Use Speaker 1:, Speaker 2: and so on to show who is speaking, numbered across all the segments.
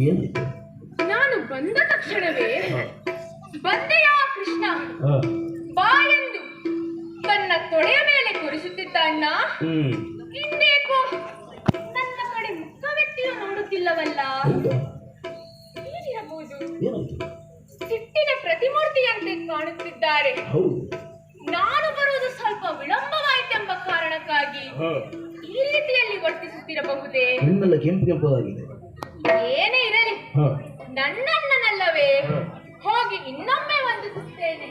Speaker 1: ಏನಿದೆ?
Speaker 2: ನಾನು ಬಂದ ತಕ್ಷಣವೇ ಬಂದೆಯ ಕೃಷ್ಣ ಬಾಯೆಂದು ತನ್ನ ತೊಡೆಯ ಮೇಲೆ ಕೂರಿಸುತ್ತಿದ್ದ ಅಣ್ಣ. ಇಂದೇಕೋ ನನ್ನ ಕಡೆ ಮುಖವೆತ್ತಿಯೂ ನೋಡುತ್ತಿಲ್ಲವಲ್ಲ. ಏನಿರಬಹುದು? ಸಿಟ್ಟಿನ ಪ್ರತಿಮೂರ್ತಿಯಂತೆ ಕಾಣುತ್ತಿದ್ದಾರೆ. ನಾನು ಬರುವುದು ಸ್ವಲ್ಪ ವಿಳಂಬವಾಯಿತೆಂಬ ಕಾರಣಕ್ಕಾಗಿ ಈ ರೀತಿಯಲ್ಲಿ ವರ್ತಿಸುತ್ತಿರಬಹುದೇ? ಏನೇ ಇರಲಿ, ನನ್ನಣ್ಣನಲ್ಲವೇ, ಹೋಗಿ ಇನ್ನೊಮ್ಮೆ ವಂದಿಸುತ್ತೇನೆ.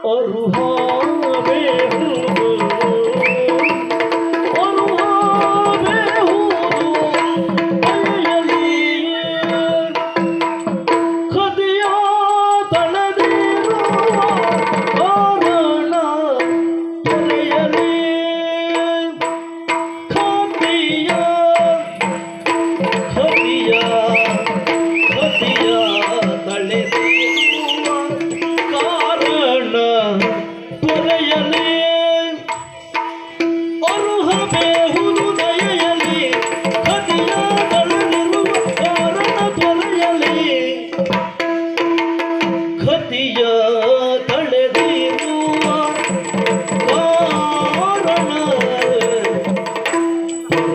Speaker 1: Oh